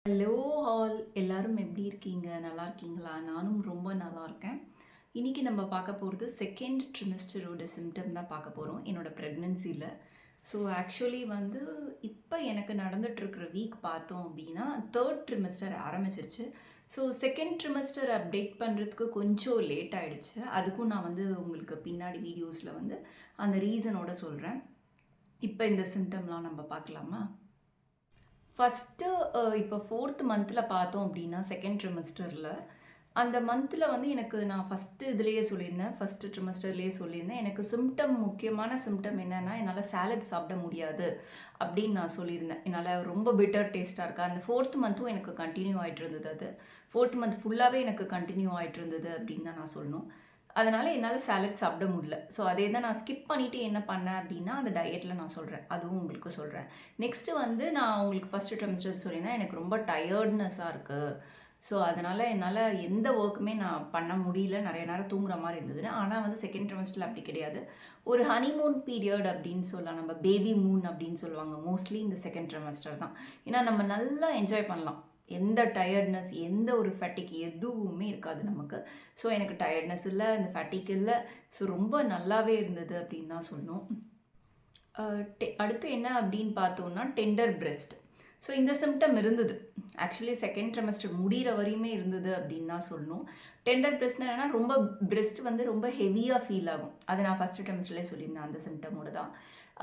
Hello all எல்லாரும் எப்படி இருக்கீங்க? நல்லா இருக்கீங்களா? நானும் ரொம்ப நல்லா இருக்கேன். இன்னைக்கு நம்ம பார்க்க போறது செகண்ட் ட்ரிமெஸ்டரோட சிம்ப்டம் தான் பார்க்க போறோம். என்னோட பிரெக்னன்சில. ஸோ ஆக்சுவலி வந்து இப்ப எனக்கு நடந்துட்டு இருக்கிற வீக் பார்த்தோம் அப்படின்னா, 3 ட்ரிமெஸ்டர் ஆரம்பிச்சிருச்சு. ஸோ செகண்ட் ட்ரிமெஸ்டர் அப்டேட் பண்றதுக்கு கொஞ்சம் லேட் ஆயிடுச்சு. அதுக்கும் நான் வந்து உங்களுக்கு பின்னாடி வீடியோஸ்ல வந்து அந்த ரீசனோட சொல்றேன். இப்ப இந்த சிம்ப்டம்லாம் நம்ம பார்க்கலாமா? ஃபஸ்ட்டு இப்போ 4த் மந்த்தில் பார்த்தோம் அப்படின்னா செகண்ட் ட்ரிமெஸ்டரில் அந்த மந்தில் வந்து எனக்கு நான் ஃபஸ்ட்டு இதுலேயே சொல்லியிருந்தேன் ஃபஸ்ட்டு ட்ரிமெஸ்டர்லேயே சொல்லியிருந்தேன் எனக்கு முக்கியமான சிம்டம் என்னென்னா என்னால் சாலட் சாப்பிட முடியாது அப்படின்னு நான் சொல்லியிருந்தேன். என்னால் ரொம்ப பிட்டர் டேஸ்ட்டாக இருக்கா அந்த 4th மந்த்தும் எனக்கு கண்டினியூ ஆகிட்டு இருந்தது. அது 4th மந்த் ஃபுல்லாகவே எனக்கு கண்டினியூ ஆகிட்டு இருந்தது அப்படின்னு தான் நான் சொல்லணும். அதனால் என்னால் சாலட் சாப்பிட முடியல. ஸோ அதே தான் நான் ஸ்கிப் பண்ணிவிட்டு என்ன பண்ணேன் அப்படின்னா அந்த டயட்டில் நான் சொல்கிறேன். அதுவும் உங்களுக்கு சொல்கிறேன். நெக்ஸ்ட்டு வந்து நான் உங்களுக்கு ஃபஸ்ட்டு ட்ரிமெஸ்டர் சொல்லியிருந்தேன் எனக்கு ரொம்ப டயர்ட்னஸாக இருக்குது. ஸோ அதனால் என்னால் எந்த ஒர்க்குமே நான் பண்ண முடியல. நிறைய நேரம் தூங்குற மாதிரி இருந்ததுன்னு. ஆனால் வந்து செகண்ட் ட்ரிமெஸ்டரில் அப்படி கிடையாது. ஒரு ஹனிமூன் பீரியட் அப்படின்னு சொல்லலாம். நம்ம பேபி மூன் அப்படின்னு சொல்லுவாங்க. மோஸ்ட்லி இந்த செகண்ட் ட்ரிமெஸ்டர் தான். ஏன்னா நம்ம நல்லா என்ஜாய் பண்ணலாம். எந்த டயர்ட்னஸ் எந்த ஒரு ஃபேட்டிக் எதுவுமே இருக்காது நமக்கு. ஸோ எனக்கு டயர்ட்னஸ் இல்லை, இந்த ஃபேட்டிக் இல்லை. ஸோ ரொம்ப நல்லாவே இருந்தது அப்படின்னு தான் சொல்லணும். அடுத்து என்ன அப்படின்னு பார்த்தோம்னா டெண்டர் பிரெஸ்ட். ஸோ இந்த சிம்டம் இருந்தது. ஆக்சுவலி செகண்ட் ட்ரிமெஸ்டர் முடிகிற வரையுமே இருந்தது அப்படின்னு தான் சொல்லணும். டெண்டர் பிரெஸ்ட்னா என்னன்னா ரொம்ப பிரெஸ்ட் வந்து ரொம்ப ஹெவியாக ஃபீல் ஆகும். அது நான் ஃபஸ்ட்டு ட்ரிமெஸ்டர்லேயே சொல்லியிருந்தேன் அந்த சிம்டமோட தான்.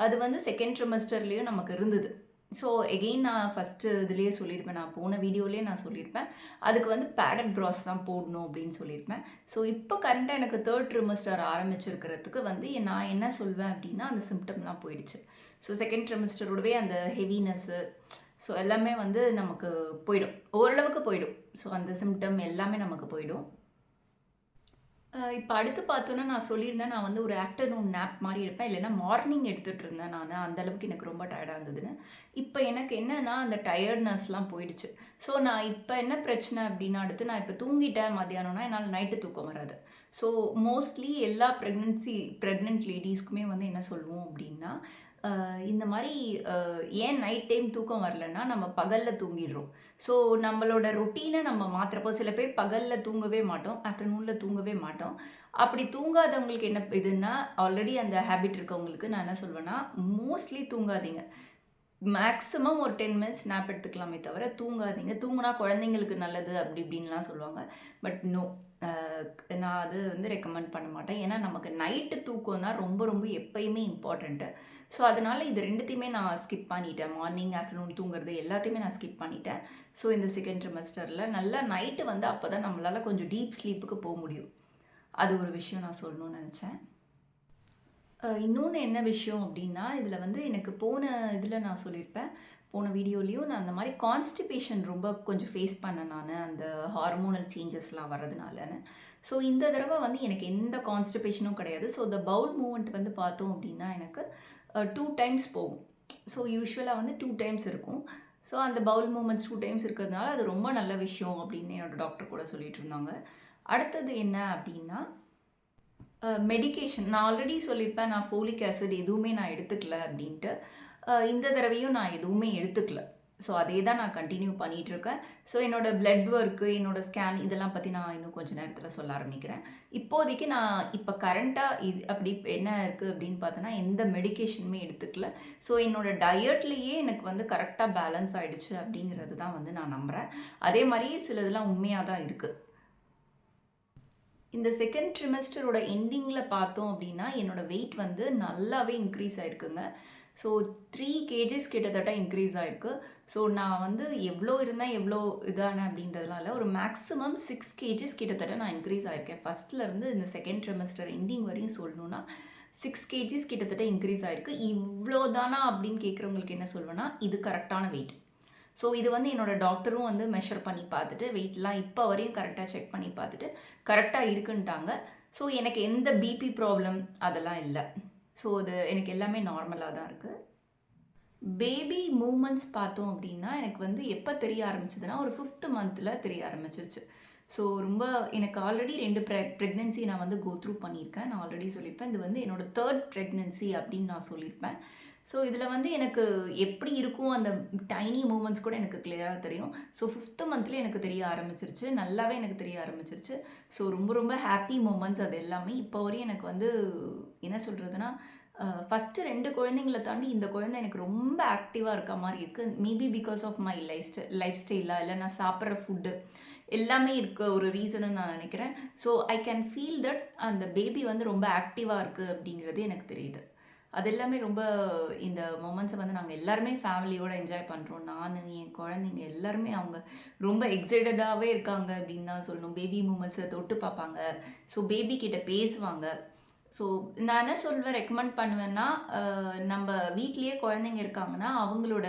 அது வந்து செகண்ட் ட்ரிமெஸ்டர்லேயும் நமக்கு இருந்தது. ஸோ எகெயின் நான் ஃபஸ்ட்டு இதுலேயே சொல்லியிருப்பேன். நான் போன வீடியோலேயே நான் சொல்லியிருப்பேன். அதுக்கு வந்து பேடட் ப்ராஸ் தான் போடணும் அப்படின்னு சொல்லியிருப்பேன். ஸோ இப்போ கரண்ட்டாக எனக்கு 3rd ட்ரிமெஸ்டர் ஆரம்பிச்சிருக்கிறதுக்கு வந்து நான் என்ன சொல்வேன் அப்படின்னா அந்த சிம்டம்லாம் போயிடுச்சு. ஸோ செகண்ட் ட்ரிமெஸ்டரோடவே அந்த ஹெவினஸ்ஸு ஸோ எல்லாமே வந்து நமக்கு போயிடும். ஓரளவுக்கு போயிடும். ஸோ அந்த சிம்டம் எல்லாமே நமக்கு போயிடும். இப்போ அடுத்து பார்த்தோன்னா நான் சொல்லியிருந்தேன் நான் வந்து ஒரு ஆஃப்டர்நூன் நேப் மாதிரி எடுப்பேன். இல்லைன்னா மார்னிங் எடுத்துகிட்டு இருந்தேன் நான். அந்தளவுக்கு எனக்கு ரொம்ப டயர்டாக இருந்ததுன்னு. இப்போ எனக்கு என்னன்னா அந்த டயர்ட்னஸ்லாம் போயிடுச்சு. ஸோ நான் இப்போ என்ன பிரச்சனை அப்படின்னா அடுத்து நான் இப்போ தூங்கிட்டேன் மத்தியானம்னா என்னால் நைட்டு தூக்கம் வராது. ஸோ மோஸ்ட்லி எல்லா ப்ரெக்னென்ட் லேடீஸ்க்குமே வந்து என்ன சொல்லுவோம் அப்படின்னா இந்த மாதிரி ஏன் நைட் டைம் தூக்கம் வரலன்னா நம்ம பகலில் தூங்கிடுறோம். ஸோ நம்மளோட ரொட்டீனை நம்ம மாற்றுறப்போ சில பேர் பகலில் தூங்கவே மாட்டோம், ஆஃப்டர்நூனில் தூங்கவே மாட்டோம். அப்படி தூங்காதவங்களுக்கு என்ன இதுன்னா ஆல்ரெடி அந்த ஹேபிட் இருக்கவங்களுக்கு நான் என்ன சொல்வேன்னா மோஸ்ட்லி தூங்காதீங்க. மேக்ஸிமம் ஒரு 10 மினிட்ஸ் ஸ்னாப் எடுத்துக்கலாமே தவிர தூங்காதீங்க. தூங்குனா குழந்தைங்களுக்கு நல்லது அப்படி இப்படின்லாம் சொல்லுவாங்க. பட் நோ, நான் அது வந்து ரெக்கமெண்ட் பண்ண மாட்டேன். ஏன்னா நமக்கு நைட்டு தூக்கம் தான் ரொம்ப ரொம்ப எப்பயுமே இம்பார்ட்டண்ட்டு. ஸோ அதனால் இது 2த்தையுமே நான் ஸ்கிப் பண்ணிட்டேன். மார்னிங், ஆஃப்டர்நூன் தூங்குறது எல்லாத்தையுமே நான் ஸ்கிப் பண்ணிட்டேன். ஸோ இந்த செகண்ட் ட்ரிமெஸ்டரில் நல்லா நைட்டு வந்து அப்போ தான் நம்மளால் கொஞ்சம் டீப் ஸ்லீப்புக்கு போக முடியும். அது ஒரு விஷயம் நான் சொல்லணும்னு நினச்சேன். இன்னொன்று என்ன விஷயம் அப்படின்னா இதில் வந்து எனக்கு போன இதில் நான் சொல்லியிருப்பேன். போன வீடியோலேயும் நான் அந்த மாதிரி கான்ஸ்டிபேஷன் ரொம்ப கொஞ்சம் ஃபேஸ் பண்ணேன் நான் அந்த ஹார்மோனல் சேஞ்சஸ்லாம் வர்றதுனாலன்னு. ஸோ இந்த தடவை வந்து எனக்கு எந்த கான்ஸ்டிபேஷனும் கிடையாது. ஸோ இந்த பவுல் மூவ்மெண்ட் வந்து பார்த்தோம் அப்படின்னா எனக்கு 2 டைம்ஸ் போகும். ஸோ யூஸ்வலாக வந்து 2 டைம்ஸ் இருக்கும். ஸோ அந்த பவுல் மூவ்மெண்ட்ஸ் 2 டைம்ஸ் இருக்கிறதுனால அது ரொம்ப நல்ல விஷயம் அப்படின்னு என்னோடய டாக்டர் கூட சொல்லிட்டு இருந்தாங்க. அடுத்தது என்ன அப்படின்னா மெடிகேஷன் நான் ஆல்ரெடி சொல்லியிருப்பேன் நான் ஃபோலிக் ஆசிட் எதுவுமே நான் எடுத்துக்கல அப்படின்ட்டு. இந்த தடவையும் நான் எதுவுமே எடுத்துக்கல. ஸோ அதே தான் நான் கண்டினியூ பண்ணிகிட்ருக்கேன். ஸோ என்னோடய பிளட் ஒர்க்கு, என்னோடய ஸ்கேன் இதெல்லாம் பற்றி நான் இன்னும் கொஞ்சம் நேரத்தில் சொல்ல ஆரம்பிக்கிறேன். இப்போதைக்கு நான் இப்போ கரண்ட்டாக இது அப்படி என்ன இருக்குது அப்படின்னு பார்த்தோன்னா எந்த மெடிகேஷனுமே எடுத்துக்கல. ஸோ என்னோடய டயட்லேயே எனக்கு வந்து கரெக்டாக பேலன்ஸ் ஆகிடுச்சு அப்படிங்கிறது தான் வந்து நான் நம்புகிறேன். அதே மாதிரி சிலதெல்லாம் உண்மையாக தான் இருக்குது. இந்த செகண்ட் ட்ரிமெஸ்டரோட எண்டிங்கில் பார்த்தோம் அப்படின்னா என்னோடய வெயிட் வந்து நல்லாவே இன்க்ரீஸ் ஆகிருக்குங்க. ஸோ 3 கேஜஸ் கிட்டத்தட்ட இன்க்ரீஸ் ஆகிருக்கு. ஸோ நான் வந்து எவ்வளோ இருந்தேன் எவ்வளோ இதானே அப்படின்றதுலாம் இல்லை, ஒரு மேக்ஸிமம் 6 கேஜஸ் கிட்டத்தட்ட நான் இன்க்ரீஸ் ஆகிருக்கேன். ஃபஸ்ட்லேருந்து இந்த செகண்ட் ட்ரிமெஸ்டர் எண்டிங் வரையும் சொல்லணுன்னா 6 கேஜஸ் கிட்டத்தட்ட இன்க்ரீஸ் ஆகிருக்கு. இவ்வளோ தானா அப்படின்னு கேட்குறவங்களுக்கு என்ன சொல்வேன்னா இது கரெக்டான வெயிட். ஸோ இது வந்து என்னோடய டாக்டரும் வந்து மெஷர் பண்ணி பார்த்துட்டு வெயிட்லாம் இப்போ வரையும் கரெக்டாக செக் பண்ணி பார்த்துட்டு கரெக்டாக இருக்குன்ட்டாங்க. ஸோ எனக்கு எந்த பிபி ப்ராப்ளம் அதெல்லாம் இல்லை. ஸோ அது எனக்கு எல்லாமே நார்மலாக தான் இருக்குது. பேபி மூமெண்ட்ஸ் பார்த்தோம் அப்படின்னா எனக்கு வந்து எப்போ தெரிய ஆரம்பிச்சதுன்னா ஒரு 5th மந்தில் தெரிய ஆரம்பிச்சிருச்சு. ஸோ ரொம்ப எனக்கு ஆல்ரெடி 2 ப்ரெக்னென்சி நான் வந்து கோ த்ரூ பண்ணியிருக்கேன். நான் ஆல்ரெடி சொல்லியிருப்பேன். இது வந்து என்னோடய 3rd ப்ரெக்னென்சி அப்படின்னு நான் சொல்லியிருப்பேன். ஸோ இதில வந்து எனக்கு எப்படி இருக்கும் அந்த டைனி மூமெண்ட்ஸ் கூட எனக்கு கிளியரா தெரியும். ஸோ 5த் மந்த்ல எனக்கு தெரிய ஆரம்பிச்சுருச்சு. நல்லாவே எனக்கு தெரிய ஆரம்பிச்சுருச்சு. ஸோ ரொம்ப ரொம்ப ஹேப்பி மூமெண்ட்ஸ் அது எல்லாமே. இப்போ வரையும் எனக்கு வந்து என்ன சொல்றதுன்னா, ஃபர்ஸ்ட்டு 2 குழந்தைங்கள தாண்டி இந்த குழந்தை எனக்கு ரொம்ப ஆக்டிவா இருக்க மாரி இருக்கு. Maybe because of my life ஸ்டைலா இல்ல நான் சாப்பிடுற ஃபுட்டு எல்லாமே இருக்க ஒரு ரீசன்னு நான் நினைக்கிறேன். So I can feel that அந்த பேபி வந்து ரொம்ப ஆக்டிவா இருக்கு அப்படிங்கிறது எனக்கு தெரியுது. அது எல்லாமே ரொம்ப இந்த மொமெண்ட்ஸை வந்து நாங்கள் எல்லாருமே ஃபேமிலியோட என்ஜாய் பண்ணுறோம். நான் என் குழந்தைங்க எல்லாருமே அவங்க ரொம்ப எக்ஸைட்டடாகவே இருக்காங்க அப்படின்னு தான் சொல்லணும். பேபி மூமெண்ட்ஸை தொட்டு பார்ப்பாங்க. ஸோ பேபி கிட்ட பேசுவாங்க. ஸோ நான் என்ன சொல்வேன் ரெக்கமெண்ட் பண்ணுவேன்னா, நம்ம வீட்லேயே குழந்தைங்க இருக்காங்கன்னா அவங்களோட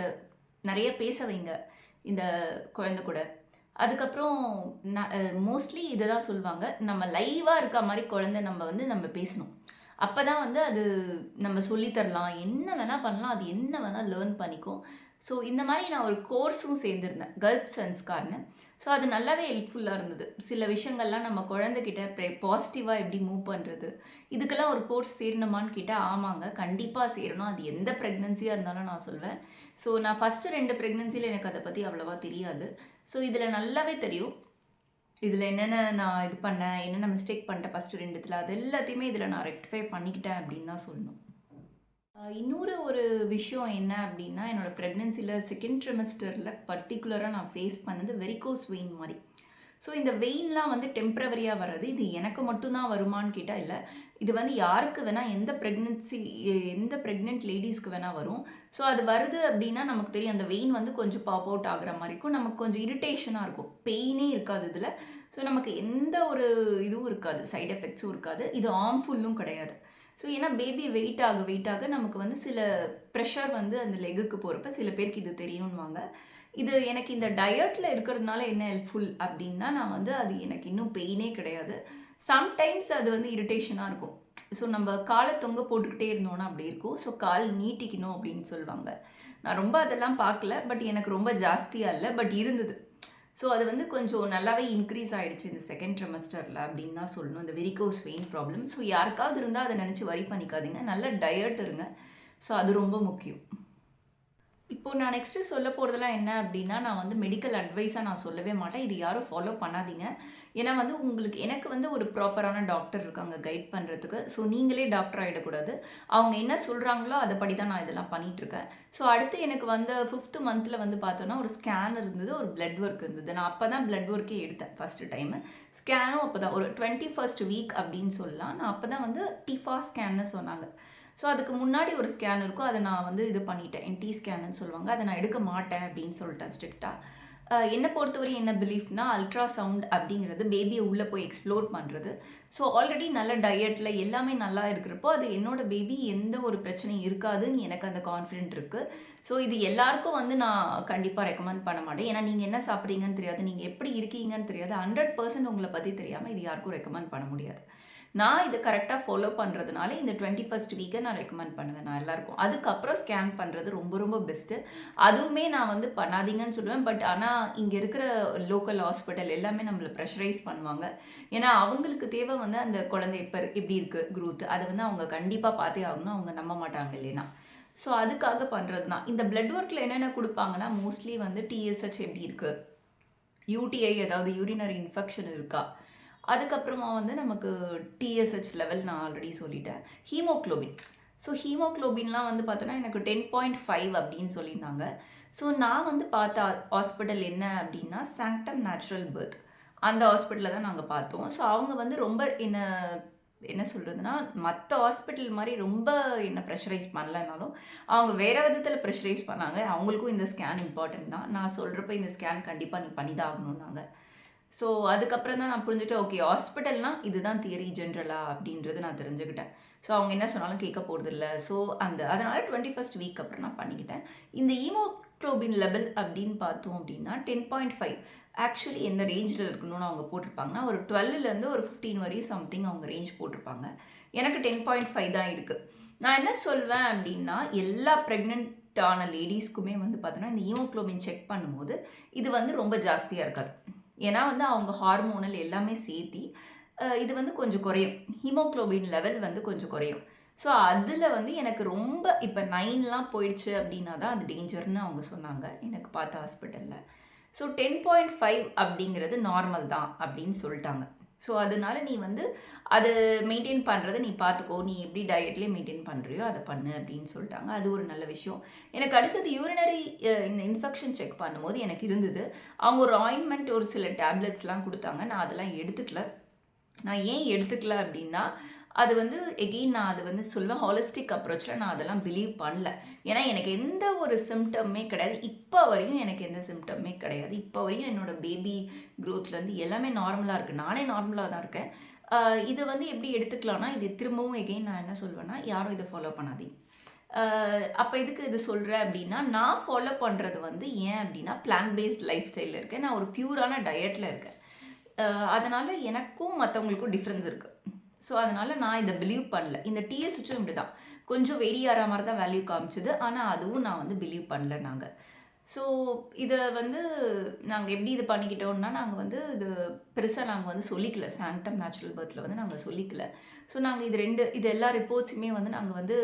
நிறைய பேச வைங்க இந்த குழந்தை கூட. அதுக்கப்புறம் மோஸ்ட்லி இதை தான் சொல்லுவாங்க, நம்ம லைவாக இருக்க மாதிரி குழந்தை நம்ம பேசணும். அப்போ தான் வந்து அது நம்ம சொல்லி தரலாம். என்ன வேணால் பண்ணலாம். அது என்ன வேணால் லேர்ன் பண்ணிக்கும். ஸோ இந்த மாதிரி நான் ஒரு கோர்ஸும் சேர்ந்துருந்தேன். கல்ப் சன்ஸ்கார்னு. ஸோ அது நல்லாவே ஹெல்ப்ஃபுல்லாக இருந்தது. சில விஷயங்கள்லாம் நம்ம குழந்தைகிட்ட பாசிட்டிவாக எப்படி மூவ் பண்ணுறது, இதுக்கெல்லாம் ஒரு கோர்ஸ் சேரணுமான்னு கேட்டால் ஆமாங்க, கண்டிப்பாக சேரணும். அது எந்த ப்ரெக்னன்சியாக இருந்தாலும் நான் சொல்வேன். ஸோ நான் ஃபஸ்ட்டு 2 ப்ரெக்னன்சியில் எனக்கு அதை பற்றி அவ்வளோவா தெரியாது. ஸோ இதில் நல்லாவே தெரியும். இதில் என்னென்ன நான் இது பண்ணேன், என்னென்ன மிஸ்டேக் பண்ணிட்டேன் ஃபஸ்ட்டு 2த்துல, அது எல்லாத்தையுமே இதில் நான் ரெக்டிஃபை பண்ணிக்கிட்டேன் அப்படின்னு தான் சொல்லணும். இன்னொரு ஒரு விஷயம் என்ன அப்படின்னா, என்னோட ப்ரெக்னன்சியில் 2nd ட்ரிமெஸ்டரில் பர்ட்டிகுலராக நான் ஃபேஸ் பண்ணது வெரிகோஸ் வெயின் மாதிரி. ஸோ இந்த வெயின்லாம் வந்து டெம்ப்ரவரியாக வர்றது. இது எனக்கு மட்டும்தான் வருமான்னு கேட்டால் இல்லை. இது வந்து யாருக்கு வேணால் எந்த ப்ரெக்னென்ட் லேடிஸ்க்கு வேணால் வரும். ஸோ அது வருது அப்படின்னா நமக்கு தெரியும் அந்த வெயின் வந்து கொஞ்சம் பாப் அவுட் ஆகிற மாதிரி இருக்கும். நமக்கு கொஞ்சம் இரிட்டேஷனாக இருக்கும். பெயினே இருக்காது இதில். ஸோ நமக்கு எந்த ஒரு இதுவும் இருக்காது, சைட் எஃபெக்ட்ஸும் இருக்காது. இது ஹார்ம்ஃபுல்லும் கிடையாது. ஸோ ஏன்னா பேபி வெயிட் ஆக நமக்கு வந்து சில ப்ரெஷர் வந்து அந்த லெக்குக்கு போகிறப்ப சில பேருக்கு இது தெரியும்வாங்க. இது எனக்கு இந்த டயட்டில் இருக்கிறதுனால என்ன ஹெல்ப்ஃபுல் அப்படின்னா, நான் வந்து அது எனக்கு இன்னும் பெயினே கிடையாது. சம்டைம்ஸ் அது வந்து இரிட்டேஷனாக இருக்கும். ஸோ நம்ம காலை தொங்க போட்டுக்கிட்டே இருந்தோன்னா அப்படி இருக்கும். ஸோ கால் நீட்டிக்கணும் அப்படின்னு சொல்லுவாங்க. நான் ரொம்ப அதெல்லாம் பார்க்கல. பட் எனக்கு ரொம்ப ஜாஸ்தியாக இல்லை. பட் இருந்தது. ஸோ அது வந்து கொஞ்சம் நல்லாவே இன்க்ரீஸ் ஆகிடுச்சு இந்த 2nd ட்ரிமெஸ்டரில் அப்படின்னு தான் சொல்லணும். இந்த வெரிகோஸ் வெயின் ப்ராப்ளம். ஸோ யாருக்காவது இருந்தால் அதை நினச்சி வரி பண்ணிக்காதீங்க. நல்ல டயட் இருங்க. ஸோ அது ரொம்ப முக்கியம். இப்போது நான் நெக்ஸ்ட்டு சொல்ல போகிறதெல்லாம் என்ன அப்படின்னா, நான் வந்து மெடிக்கல் அட்வைஸாக நான் சொல்லவே மாட்டேன். இது யாரும் ஃபாலோ பண்ணாதீங்க. ஏன்னா வந்து எனக்கு வந்து ஒரு ப்ராப்பரான டாக்டர் இருக்காங்க கைட் பண்ணுறதுக்கு. ஸோ நீங்களே டாக்டர் ஆகிடக்கூடாது. அவங்க என்ன சொல்கிறாங்களோ அதைப்படி தான் நான் இதெல்லாம் பண்ணிகிட்ருக்கேன். ஸோ அடுத்து எனக்கு வந்து 5th மந்தில் வந்து பார்த்தோன்னா ஒரு ஸ்கேன் இருந்தது, ஒரு பிளட் ஒர்க் இருந்தது. நான் அப்போ தான் பிளட் ஒர்க்கே எடுத்தேன் ஃபஸ்ட்டு டைமு. ஸ்கேனும் அப்போ தான் ஒரு 21st வீக் அப்படின்னு சொல்லலாம். நான் அப்போ தான் வந்து டிஃபா ஸ்கேன்னு சொன்னாங்க. ஸோ அதுக்கு முன்னாடி ஒரு ஸ்கேன் இருக்கும். அதை நான் வந்து இது பண்ணிட்டேன். என்டி ஸ்கேனுன்னு சொல்லுவாங்க. அதை நான் எடுக்க மாட்டேன் அப்படின்னு சொல்லிட்டேன் ஸ்ட்ரிக்டாக. என்னை பொறுத்தவரை என்ன பிலீஃப்னா, அல்ட்ராசவுண்ட் அப்படிங்கிறது பேபியை உள்ளே போய் எக்ஸ்ப்ளோர் பண்ணுறது. ஸோ ஆல்ரெடி நல்ல டயட்டில் எல்லாமே நல்லா இருக்கிறப்போ அது என்னோடய பேபி எந்த ஒரு பிரச்சனையும் இருக்காதுன்னு எனக்கு அந்த கான்ஃபிடென்ட் இருக்குது. ஸோ இது எல்லாருக்கும் வந்து நான் கண்டிப்பாக ரெக்கமெண்ட் பண்ண மாட்டேன். ஏன்னா நீங்கள் என்ன சாப்பிட்றீங்கன்னு தெரியாது, நீங்கள் எப்படி இருக்கீங்கன்னு தெரியாது. 100% உங்களை பற்றி தெரியாமல் இது யாருக்கும் ரெக்கமெண்ட் பண்ண முடியாது. நான் இதை கரெக்டாக ஃபாலோ பண்ணுறதுனால இந்த 21st வீக்கை நான் ரெக்கமெண்ட் பண்ணுவேன் நான் எல்லாருக்கும். அதுக்கப்புறம் ஸ்கேன் பண்ணுறது ரொம்ப ரொம்ப பெஸ்ட்டு. அதுவுமே நான் வந்து பண்ணாதீங்கன்னு சொல்லுவேன். பட் ஆனால் இங்கே இருக்கிற லோக்கல் ஹாஸ்பிட்டல் எல்லாமே நம்மளை ப்ரெஷரைஸ் பண்ணுவாங்க. ஏன்னா அவங்களுக்கு தேவை வந்து அந்த குழந்தை எப்படி இருக்குது க்ரோத், அதை வந்து அவங்க கண்டிப்பாக பார்த்தே ஆகணும். அவங்க நம்ப மாட்டாங்க இல்லைனா. ஸோ அதுக்காக பண்ணுறது தான். இந்த பிளட் ஒர்க்கில் என்னென்ன கொடுப்பாங்கன்னா, மோஸ்ட்லி வந்து டிஎஸ்ஹெச் எப்படி இருக்குது, யூடிஐ ஏதாவது யூரினரி இன்ஃபெக்ஷன் இருக்கா, அதுக்கப்புறமா வந்து நமக்கு டிஎஸ்ஹெச் லெவல் நான் ஆல்ரெடி சொல்லிட்டேன். ஹீமோக்ளோபின். ஸோ ஹீமோக்ளோபின்லாம் வந்து பார்த்தோன்னா எனக்கு 10.5 அப்படின்னு சொல்லியிருந்தாங்க. ஸோ நான் வந்து பார்த்த ஹாஸ்பிட்டல் என்ன அப்படின்னா, சாங்டம் நேச்சுரல் பர்த். அந்த ஹாஸ்பிட்டலில் தான் நாங்கள் பார்த்தோம். ஸோ அவங்க வந்து ரொம்ப என்ன சொல்கிறதுனா, மற்ற ஹாஸ்பிட்டல் மாதிரி ரொம்ப என்ன ப்ரெஷரைஸ் பண்ணலனாலும் அவங்க வேறு விதத்தில் ப்ரெஷரைஸ் பண்ணாங்க. அவங்களுக்கும் இந்த ஸ்கேன் இம்பார்ட்டன்ட் தான். நான் சொல்கிறப்ப இந்த ஸ்கேன் கண்டிப்பாக நீ பண்ணி தான் ஆகணும்னாங்க. ஸோ அதுக்கப்புறம் தான் நான் புரிஞ்சுட்டேன், ஓகே ஹாஸ்பிட்டல்னால் இதுதான் தியரி ஜென்ரலாக அப்படின்றது நான் தெரிஞ்சுக்கிட்டேன். ஸோ அவங்க என்ன சொன்னாலும் கேட்க போகிறதில்ல. ஸோ அதனால் 21st வீக் அப்புறம் நான் பண்ணிக்கிட்டேன். இந்த ஹீமோக்ளோபின் லெவல் அப்படின்னு பார்த்தோம் அப்படின்னா 10.5 ஆக்சுவலி எந்த ரேஞ்சில் இருக்கணும்னு அவங்க போட்டிருப்பாங்கன்னா, ஒரு 12லேருந்து ஒரு 15 வரையும் சம்திங் அவங்க ரேஞ்ச் போட்டிருப்பாங்க. எனக்கு 10.5 தான் இருக்குது. நான் என்ன சொல்வேன் அப்படின்னா, எல்லா ப்ரெக்னென்ட்டான லேடிஸ்க்குமே வந்து பார்த்தோன்னா இந்த ஹீமோக்ளோபின் செக் பண்ணும்போது இது வந்து ரொம்ப ஜாஸ்தியாக இருக்காது. ஏன்னா வந்து அவங்க ஹார்மோனல் எல்லாமே சேர்த்தி இது வந்து கொஞ்சம் குறையும். ஹீமோக்ளோபின் லெவல் வந்து கொஞ்சம் குறையும். ஸோ அதில் வந்து எனக்கு ரொம்ப இப்போ 9லாம் போயிடுச்சு அப்படின்னா தான் அது டேஞ்சர்னு அவங்க சொன்னாங்க எனக்கு பார்த்த ஹாஸ்பிட்டலில். ஸோ 10.5 அப்படிங்கிறது நார்மல் தான் அப்படின்னு சொல்லிட்டாங்க. ஸோ அதனால நீ வந்து அது மெயின்டைன் பண்ணுறத நீ பார்த்துக்கோ, நீ எப்படி டயட்லேயே மெயின்டைன் பண்ணுறியோ அதை பண்ணு அப்படின்னு சொல்லிட்டாங்க. அது ஒரு நல்ல விஷயம். எனக்கு அடுத்தது யூரினரி இந்த இன்ஃபெக்ஷன் செக் பண்ணும்போது எனக்கு இருந்தது. அவங்க ஒரு ஆயின்மெண்ட் ஒரு சில டேப்லெட்ஸ்லாம் கொடுத்தாங்க. நான் அதெல்லாம் எடுத்துக்கல. நான் ஏன் எடுத்துக்கல அப்படின்னா, அது வந்து எகெயின் நான் அது வந்து சொல்வேன் ஹாலிஸ்டிக் அப்ரோச்சில் நான் அதெல்லாம் பிலீவ் பண்ணல. ஏன்னா எனக்கு எந்த ஒரு சிம்டமுமே கிடையாது. இப்போ வரையும் எனக்கு எந்த சிம்டமுமே கிடையாது. இப்போ வரையும் என்னோடய பேபி க்ரோத்லேருந்து எல்லாமே நார்மலாக இருக்குது. நானே நார்மலாக தான் இருக்கேன். இதை வந்து எப்படி எடுத்துக்கலாம்னா, இது திரும்பவும் எகெயின் நான் என்ன சொல்வேன்னா, யாரும் இதை ஃபாலோ பண்ணாதீங்க. அப்போ எதுக்கு இது சொல்கிறேன் அப்படின்னா, நான் ஃபாலோ பண்ணுறது வந்து ஏன் அப்படின்னா, பிளான் பேஸ்ட் லைஃப் ஸ்டைலில் இருக்கேன். நான் ஒரு பியூரான டயட்டில் இருக்கேன். அதனால் எனக்கும் மற்றவங்களுக்கும் டிஃப்ரென்ஸ் இருக்குது. ஸோ அதனால் நான் இதை பிலீவ் பண்ணல. இந்த டிஎஸ்ஹெச்சும் இப்படி தான். கொஞ்சம் வெடியாகிற மாதிரி தான் வேல்யூ காமிச்சுது. ஆனால் அதுவும் நான் வந்து பிலீவ் பண்ணல நாங்கள். ஸோ இதை வந்து நாங்கள் எப்படி இது பண்ணிக்கிட்டோம்னா, நாங்கள் வந்து இது பெருசாக நாங்கள் வந்து சொல்லிக்கல. சாங்டம் நேச்சுரல் பர்த்தில் வந்து நாங்கள் சொல்லிக்கல. ஸோ நாங்கள் இது எல்லா ரிப்போர்ட்ஸுமே வந்து நாங்கள் வந்து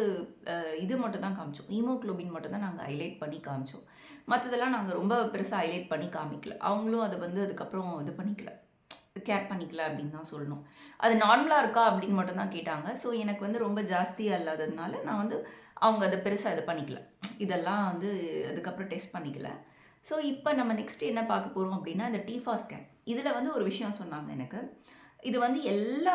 இது மட்டும் தான் காமிச்சோம். ஹீமோக்ளோபின் மட்டும் தான் நாங்கள் ஹைலைட் பண்ணி காமிச்சோம். மற்றதெல்லாம் நாங்கள் ரொம்ப பெருசாக ஹைலைட் பண்ணி காமிக்கல. அவங்களும் அதை வந்து அதுக்கப்புறம் இது பண்ணிக்கல, கேர் பண்ணிக்கல அப்படின்னு தான் சொல்லணும். அது நார்மலாக இருக்கா அப்படின்னு மட்டும் தான் கேட்டாங்க. ஸோ எனக்கு வந்து ரொம்ப ஜாஸ்தியாக இல்லாததுனால நான் வந்து அவங்க அதை பெருசாக இது பண்ணிக்கல. இதெல்லாம் வந்து அதுக்கப்புறம் டெஸ்ட் பண்ணிக்கல. ஸோ இப்போ நம்ம நெக்ஸ்ட் என்ன பார்க்க போகிறோம் அப்படின்னா, இந்த டிஃபா ஸ்கேன். இதில் வந்து ஒரு விஷயம் சொன்னாங்க எனக்கு. இது வந்து எல்லா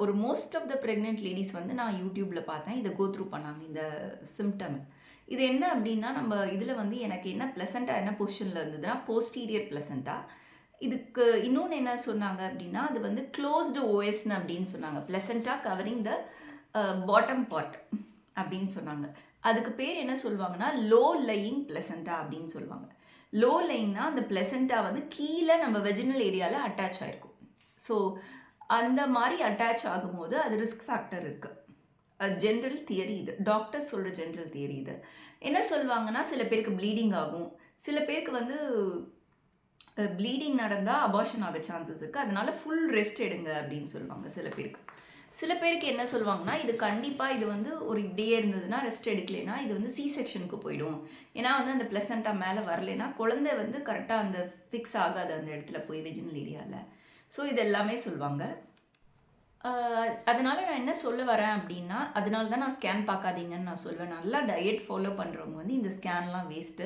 ஒரு most of the pregnant ladies வந்து நான் யூடியூப்பில் பார்த்தேன். இதை கோ த்ரூ பண்ணாங்க இந்த சிம்டம். இது என்ன அப்படின்னா, நம்ம இதில் வந்து எனக்கு என்ன ப்ளசண்ட்டா என்ன பொசிஷனில் இருந்ததுன்னா, போஸ்டீரியர் ப்ளசண்ட்டா. இதுக்கு இன்னொன்று என்ன சொன்னாங்க அப்படின்னா, அது வந்து க்ளோஸ்டு ஓஎஸ்ன்னு அப்படின்னு சொன்னாங்க. Placenta covering the bottom part அப்படின்னு சொன்னாங்க. அதுக்கு பேர் என்ன சொல்லுவாங்கன்னா, லோ லையிங் ப்ளசண்டா அப்படின்னு சொல்லுவாங்க. லோ லைன்னா அந்த ப்ளசண்டா வந்து கீழே நம்ம வெஜினல் ஏரியாவில் அட்டாச் ஆகிருக்கும். ஸோ அந்த மாதிரி அட்டாச் ஆகும்போது அது ரிஸ்க் ஃபேக்டர் இருக்குது. ஜென்ரல் தியரி இது. டாக்டர்ஸ் சொல்கிற ஜென்ரல் தியரி இது. என்ன சொல்லுவாங்கன்னா, சில பேருக்கு ப்ளீடிங் ஆகும், சில பேருக்கு வந்து ப்ளீடிங் நடந்தால் அபார்ஷன் ஆக சான்சஸ் இருக்குது. அதனால ஃபுல் ரெஸ்ட் எடுங்க அப்படின்னு சொல்லுவாங்க சில பேருக்கு. சில பேருக்கு என்ன சொல்லுவாங்கன்னா, இது கண்டிப்பாக இது வந்து ஒரு இப்படியே இருந்ததுன்னா ரெஸ்ட் எடுக்கலைன்னா இது வந்து சி செக்ஷனுக்கு போயிடும். ஏன்னா வந்து அந்த ப்ளசண்டா மேலே வரலைன்னா குழந்தை வந்து கரெக்டாக அந்த ஃபிக்ஸ் ஆகாது அந்த இடத்துல போய் வெஜினல் ஏரியாவில். ஸோ இது எல்லாமே சொல்லுவாங்க. அதனால் நான் என்ன சொல்ல வரேன் அப்படின்னா, அதனால தான் நான் ஸ்கேன் பார்க்காதீங்கன்னு நான் சொல்வேன். நல்லா டயட் ஃபாலோ பண்ணுறவங்க வந்து இந்த ஸ்கேன்லாம் வேஸ்ட்டு.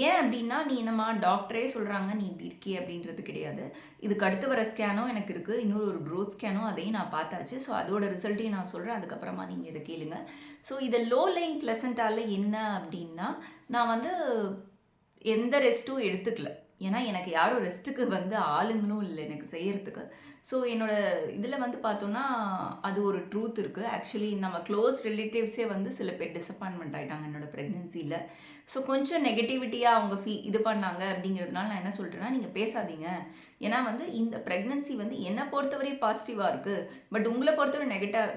ஏன் அப்படின்னா, நீ என்னம்மா டாக்டரே சொல்கிறாங்க நீ இப்படி இருக்கியே அப்படின்றது கிடையாது. இதுக்கு அடுத்து வர ஸ்கேனும் எனக்கு இருக்குது. இன்னொரு ஒரு க்ரோத் ஸ்கேனும் அதையும் நான் பார்த்தாச்சு. ஸோ அதோட ரிசல்ட்டையும் நான் சொல்கிறேன். அதுக்கப்புறமா நீங்கள் இதை கேளுங்க. ஸோ இதை லோ லைங் ப்ளசண்டால என்ன அப்படின்னா, நான் வந்து எந்த ரெஸ்ட்டும் எடுத்துக்கல. ஏன்னா எனக்கு யாரும் ரெஸ்ட்டுக்கு வந்து ஆளுங்களும் இல்லை எனக்கு செய்யறதுக்கு. ஸோ என்னோட இதில் வந்து பார்த்தோன்னா, அது ஒரு ட்ரூத் இருக்குது. ஆக்சுவலி நம்ம க்ளோஸ் ரிலேட்டிவ்ஸே வந்து சில பேர் டிசப்பாயின்மெண்ட் ஆகிட்டாங்க என்னோடய ப்ரெக்னென்சியில். ஸோ கொஞ்சம் நெகட்டிவிட்டியாக அவங்க இது பண்ணாங்க அப்படிங்கிறதுனால நான் என்ன சொல்லிட்டேன்னா, நீங்கள் பேசாதீங்க. ஏன்னா வந்து இந்த ப்ரெக்னென்சி வந்து என்னை பொறுத்தவரையும் பாசிட்டிவாக இருக்குது. பட் உங்களை பொறுத்தவரை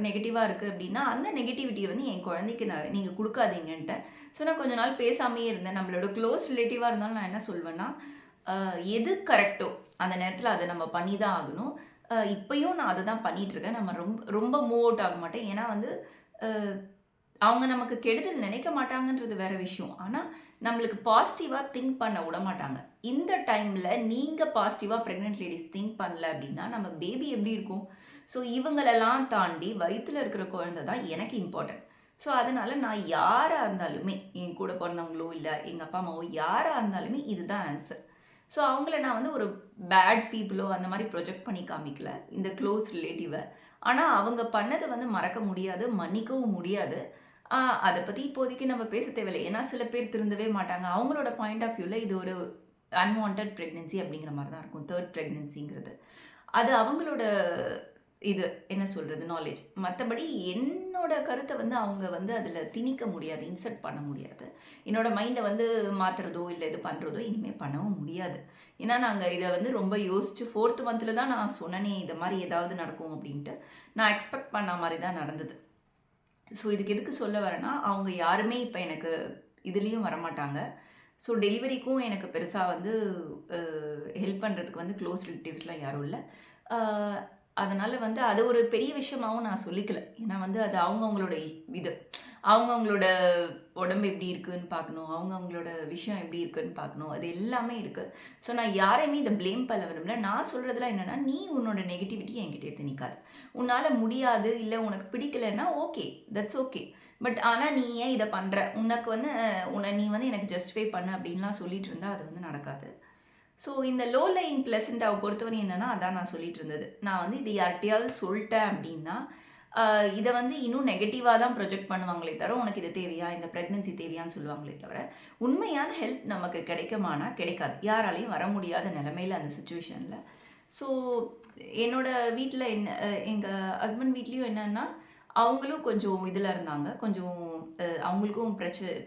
நெகட்டிவாக இருக்குது அப்படின்னா, அந்த நெகட்டிவிட்டியை வந்து என் குழந்தைக்கு நீங்கள் கொடுக்காதீங்கன்ட்டு. ஸோ நான் கொஞ்ச நாள் பேசாமையே இருந்தேன். நம்மளோட க்ளோஸ் ரிலேட்டிவாக இருந்தாலும் நான் என்ன சொல்வேன்னா, எது கரெக்டோ அந்த நேரத்தில் அதை நம்ம பண்ணி தான் ஆகணும். இப்பயும் நான் அதை தான் பண்ணிகிட்ருக்கேன். நம்ம ரொம்ப மூவ் அவுட் ஆக மாட்டேன். ஏன்னா வந்து அவங்க நமக்கு கெடுதல் நினைக்க மாட்டாங்கன்றது வேறு விஷயம். ஆனால் நம்மளுக்கு பாசிட்டிவாக திங்க் பண்ண விட மாட்டாங்க. இந்த டைமில் நீங்கள் பாசிட்டிவாக ப்ரெக்னென்ட் லேடிஸ் திங்க் பண்ணல அப்படின்னா நம்ம பேபி எப்படி இருக்கும்? ஸோ இவங்களெல்லாம் தாண்டி வயிற்றில் இருக்கிற குழந்தை தான் எனக்கு இம்பார்ட்டன்ட். ஸோ அதனால் நான் யாராக இருந்தாலுமே, என் கூட பிறந்தவங்களோ இல்லை எங்கள் அப்பா அம்மாவோ யாராக இருந்தாலுமே இதுதான் ஆன்சர். ஸோ அவங்கள நான் வந்து ஒரு பேட் பீப்புளோ அந்த மாதிரி ப்ரொஜெக்ட் பண்ணி காமிக்கல இந்த க்ளோஸ் ரிலேட்டிவை. ஆனால் அவங்க பண்ணதை வந்து மறக்க முடியாது, மன்னிக்கவும் முடியாது. அதை பற்றி இப்போதைக்கு நம்ம பேச தேவையில்லை. ஏன்னா சில பேர் திருந்தவே மாட்டாங்க. அவங்களோட பாயிண்ட் ஆஃப் வியூவில் இது ஒரு அன்வான்ட் ப்ரெக்னென்சி அப்படிங்கிற மாதிரி தான் இருக்கும். 3rd ப்ரெக்னென்சிங்கிறது அது அவங்களோட இது என்ன சொல்கிறது நாலேஜ். மற்றபடி என்னோட கருத்தை வந்து அவங்க வந்து அதில் திணிக்க முடியாது, இன்சர்ட் பண்ண முடியாது. என்னோடய மைண்டை வந்து மாற்றுறதோ இல்லை இது பண்ணுறதோ இனிமேல் பண்ணவும் முடியாது. ஏன்னா நாங்கள் இதை வந்து ரொம்ப யோசித்து 4th மந்தில் தான் நான் சொன்னேனே இது மாதிரி ஏதாவது நடக்கும் அப்படின்ட்டு. நான் எக்ஸ்பெக்ட் பண்ண மாதிரி தான் நடந்தது. ஸோ இதுக்கு எதுக்கு சொல்ல வரேன்னா, அவங்க யாருமே இப்போ எனக்கு இதுலேயும் வரமாட்டாங்க. ஸோ டெலிவரிக்கும் எனக்கு பெருசாக வந்து ஹெல்ப் பண்ணுறதுக்கு வந்து க்ளோஸ் ரிலேட்டிவ்ஸ்லாம் யாரும் இல்லை. அதனால வந்து அது ஒரு பெரிய விஷயமாவும் நான் சொல்லிக்கல. ஏன்னா வந்து அது அவங்கவங்களோட இது. அவங்கவங்களோட உடம்பு எப்படி இருக்குன்னு பார்க்கணும். அவங்கவங்களோட விஷயம் எப்படி இருக்குன்னு பார்க்கணும். அது எல்லாமே இருக்கு. ஸோ நான் யாரையுமே இத ப்ளேம் பண்ண விரும்பல. நான் சொல்றதெல்லாம் என்னன்னா, நீ உன்னோட நெகட்டிவிட்டிய என்கிட்ட திணிக்காத. உன்னால முடியாது, இல்ல உனக்கு பிடிக்கலன்னா ஓகே. That's okay. பட் ஆனா நீ ஏன் இத பண்ற? உனக்கு வந்து நீ வந்து எனக்கு ஜஸ்டிஃபை பண்ணு அப்படின்லாம் சொல்லிட்டு இருந்தா அது வந்து நடக்காது. ஸோ இந்த லோ லையிங் பிளசண்டாவ பொறுத்தவரை என்னன்னா, அதான் நான் சொல்லிட்டு இருந்தது. நான் வந்து இது யார்ட்டயாவது சொல்ட்டேன் அப்படின்னா, இத வந்து இன்னும் நெகட்டிவா தான் ப்ரொஜெக்ட் பண்ணுவாங்களே தவிர, "உனக்கு இது தேவையா? இந்த பிரெக்னன்சி தேவையான்னு?" சொல்லுவாங்களே தவிர, உண்மையான ஹெல்ப் நமக்கு கிடைக்குமானா கிடைக்காது. யாராலயும் வர முடியாத நிலைமையில அந்த சிச்சுவேஷன்ல. ஸோ என்னோட வீட்ல என்ன எங்க ஹஸ்பண்ட் வீட்லயும் என்னன்னா, அவங்களும் கொஞ்சம் இதுல இருந்தாங்க. கொஞ்சம் அவங்களுக்கும்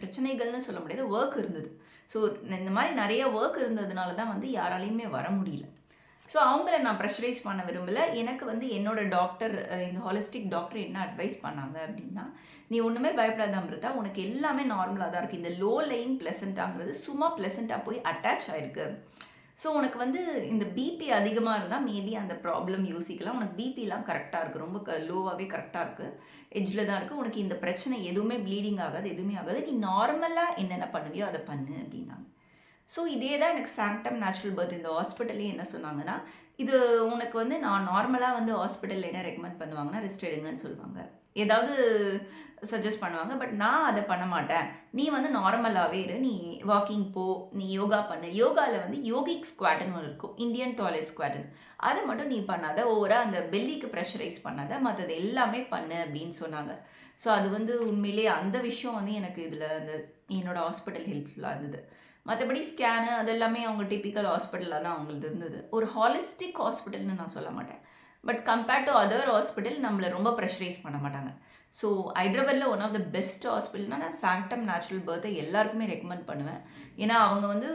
பிரச்சனைகள்னு சொல்ல முடியாது. வொர்க் இருந்தது. ஸோ இந்த மாரி நெறைய வொர்க் இருந்ததுனால தான் வந்து யாராலயுமே வர முடியல. ஸோ அவங்கள நான் ப்ரெஷரைஸ் பண்ண விரும்பல. எனக்கு வந்து என்னோட டாக்டர் இந்த ஹாலிஸ்டிக் டாக்டர் என்ன அட்வைஸ் பண்ணாங்க அப்டின்னா, "நீ ஒண்ணுமே பயப்படாத அமிர்தா. உனக்கு எல்லாமே நார்மலா தான் இருக்கு. இந்த லோ லையிங் பிளசன்டாங்கிறது சும்மா பிளசன்டா போய் அட்டாச் ஆயிருக்கு. ஸோ உனக்கு வந்து இந்த பிபி அதிகமா இருந்தா மேபி அந்த ப்ராப்ளம் யோசிக்கலாம். உனக்கு பிபிலாம் கரெக்ட்டா இருக்கு. ரொம்ப லோவாவே கரெக்ட்டா இருக்கு. எட்ஜ்ல தான் இருக்கு. உனக்கு இந்த பிரச்சனை எதுவுமே ப்ளீடிங் ஆகாது. எதுவுமே ஆகாது. நீ நார்மலா என்னென்ன பண்ணுவியோ அத பண்ணு" அப்டின்னாங்க. ஸோ இதே தான் எனக்கு சாங்டம் நேச்சுரல் பர்த் இந்த ஹாஸ்பிட்டல்லயே என்ன சொன்னாங்கன்னா, இது உனக்கு வந்து நான் நார்மலா வந்து ஹாஸ்பிட்டல்ல என்ன ரெக்கமெண்ட் பண்ணுவாங்கன்னா, ரெஸ்ட் எடுங்கன்னு சொல்லுவாங்க. ஏதாவது சஜெஸ்ட் பண்ணுவாங்க. பட் நான் அத பண்ண மாட்டேன். நீ வந்து நார்மலாவே இரு. நீ வாக்கிங் போ, நீ யோகா பண்ணு. யோகால வந்து யோகிக் ஸ்குவாட்ன்னு ஒண்ணு இருக்கும். இந்தியன் டாய்லெட் ஸ்குவாட்ன்னு. அத மட்டும் நீ பண்ணாத. ஓவரா அந்த பெல்லிக்கு பிரஷரைஸ் பண்ணாத. மத்தது எல்லாமே பண்ணு அப்படின்னு சொன்னாங்க. ஸோ அது வந்து உண்மையிலேயே அந்த விஷயம் வந்து எனக்கு இதுல அந்த என்னோட ஹாஸ்பிட்டல் ஹெல்ப்ஃபுல்லா இருந்தது. மத்தபடி ஸ்கேனு அது எல்லாமே அவங்க டிப்பிக்கல் ஹாஸ்பிட்டலா தான் அவங்களது இருந்தது. ஒரு ஹாலிஸ்டிக் ஹாஸ்பிட்டல்னு நான் சொல்ல மாட்டேன். But compared to other hospital நம்மள ரொம்ப பிரஷரைஸ் பண்ண மாட்டாங்க. ஸோ ஹைதராபாத்ல ஒன் ஆஃப் த பெஸ்ட் ஹாஸ்பிட்டல்னா நான் சாங்டம் நேச்சுரல் பர்த்தை எல்லாருக்குமே ரெக்கமெண்ட் பண்ணுவேன். ஏன்னா அவங்க வந்து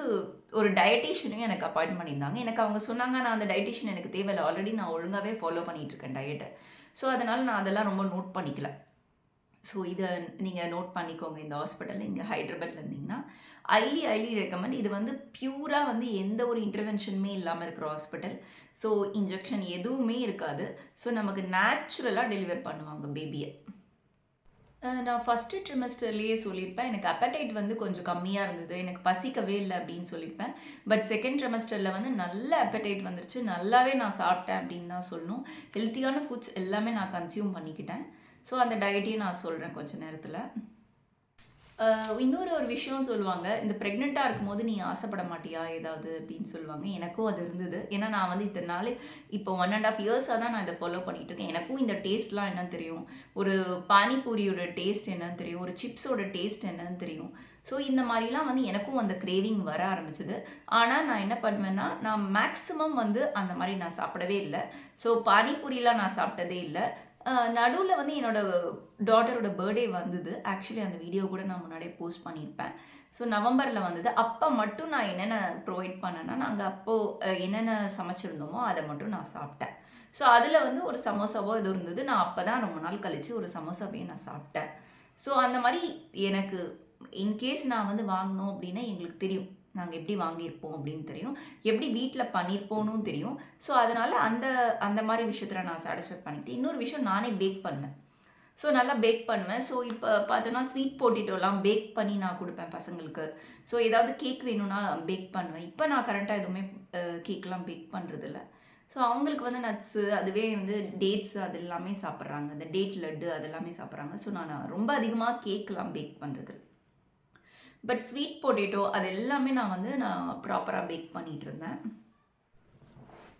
ஒரு டயட்டீஷியனையும் எனக்கு அப்பாயிண்ட் பண்ணியிருந்தாங்க. எனக்கு அவங்க சொன்னாங்க, "நான் அந்த டயட்டீஷியன் எனக்கு தேவையில்ல. ஆல்ரெடி நான் ஒழுங்காவே ஃபாலோ பண்ணிட்டு இருக்கேன் டயட்ட." ஸோ அதனால நான் அதெல்லாம் ரொம்ப நோட் பண்ணிக்கல. ஸோ இத நீங்க நோட் பண்ணிக்கோங்க. இந்த ஹாஸ்பிட்டல்ல இங்க ஹைதராபாத்ல இருந்தீங்கன்னா, ஹைலி ரெக்கமெண்ட். இது வந்து பியூரா வந்து எந்த ஒரு இன்டர்வென்ஷனுமே இல்லாம இருக்கிற ஹாஸ்பிட்டல். ஸோ இன்ஜெக்ஷன் எதுவுமே இருக்காது. ஸோ நமக்கு நேச்சுரலா டெலிவர் பண்ணுவாங்க பேபிய. நான் ஃபர்ஸ்ட்டு ட்ரிமெஸ்டர்லேயே சொல்லியிருப்பேன். எனக்கு அப்படைட் வந்து கொஞ்சம் கம்மியா இருந்தது. எனக்கு பசிக்கவே இல்ல அப்படின்னு சொல்லியிருப்பேன். பட் செகண்ட் ட்ரிமெஸ்டர்ல வந்து நல்ல அப்படைட் வந்துருச்சு. நல்லாவே நான் சாப்பிட்டேன் அப்படின்னு தான் சொல்லணும். ஹெல்த்தியான ஃபுட்ஸ் எல்லாமே நான் கன்சியூம் பண்ணிக்கிட்டேன். ஸோ அந்த டயட்டையும் நான் சொல்றேன் கொஞ்ச நேரத்தில. இன்னொரு ஒரு விஷயம் சொல்லுவாங்க. இந்த பிரெக்னென்ட்டா இருக்கும்போது நீ ஆசைப்பட மாட்டியா ஏதாவது அப்படின்னு சொல்லுவாங்க. எனக்கும் அது இருந்தது. ஏன்னா நான் வந்து இத்தன நாள் இப்போ 1 1/2 இயர்ஸா தான் நான் இத ஃபாலோ பண்ணிட்டு இருக்கேன். எனக்கும் இந்த டேஸ்ட்லாம் என்னன்னு தெரியும். ஒரு பானிபூரியோட டேஸ்ட் என்னன்னு தெரியும். ஒரு சிப்ஸோட டேஸ்ட் என்னன்னு தெரியும். ஸோ இந்த மாரிலாம் வந்து எனக்கும் அந்த கிரேவிங் வர ஆரம்பிச்சது. ஆனா நான் என்ன பண்ணுவேன்னா, நான் மேக்ஸிமம் வந்து அந்த மாரி நான் சாப்பிடவே இல்ல. ஸோ பானிபூரிலாம் நான் சாப்பிட்டதே இல்ல. நடுவுல வந்து என்னோட டாட்டரோட பர்த்டே வந்தது. ஆக்சுவலி அந்த வீடியோ கூட நான் முன்னாடியே போஸ்ட் பண்ணியிருப்பேன். ஸோ நவம்பர்ல வந்தது. அப்ப மட்டும் நான் என்னென்ன ப்ரொவைட் பண்ணேன்னா, நாங்க அப்போ என்னென்ன சமைச்சிருந்தோமோ, அத மட்டும் நான் சாப்பிட்டேன். ஸோ அதில வந்து ஒரு சமோசாவோ ஏதோ இருந்தது. நான் அப்ப தான் ரொம்ப நாள் கழிச்சு ஒரு சமோசாவையும் நான் சாப்பிட்டேன். ஸோ அந்த மாரி எனக்கு இன்கேஸ் நான் வந்து வாங்கணும் அப்டின்னா எங்களுக்கு தெரியும். நாங்க எப்படி வாங்கியிருப்போம் அப்படின்னு தெரியும். எப்படி வீட்ல பண்ணியிருப்போம்னும் தெரியும். ஸோ அதனால அந்த அந்த மாரி விஷயத்துல நான் சாட்டிஸ்ஃபை பண்ணிக்கிட்டேன். இன்னொரு விஷயம் நானே பேக் பண்ணுவேன். ஸோ நல்லா பேக் பண்ணுவேன். ஸோ இப்போ பார்த்தோன்னா ஸ்வீட் பொட்டேட்டோலாம் பேக் பண்ணி நான் குடுப்பேன் பசங்களுக்கு. ஸோ ஏதாவது கேக் வேணும்னா பேக் பண்ணுவேன். இப்போ நான் கரண்ட்டா எதுவுமே கேக்லாம் பேக் பண்றதில்ல. ஸோ அவங்களுக்கு வந்து நட்ஸு அதுவே வந்து டேட்ஸ் அது எல்லாமே சாப்பிட்றாங்க. இந்த டேட் லட்டு அது எல்லாமே சாப்பிட்றாங்க. ஸோ நான் ரொம்ப அதிகமா கேக்லாம் பேக் பண்றதில்ல. பட் ஸ்வீட் பொட்டேட்டோ அது எல்லாமே நான் ப்ராப்பரா பேக் பண்ணிட்டுருந்தேன்.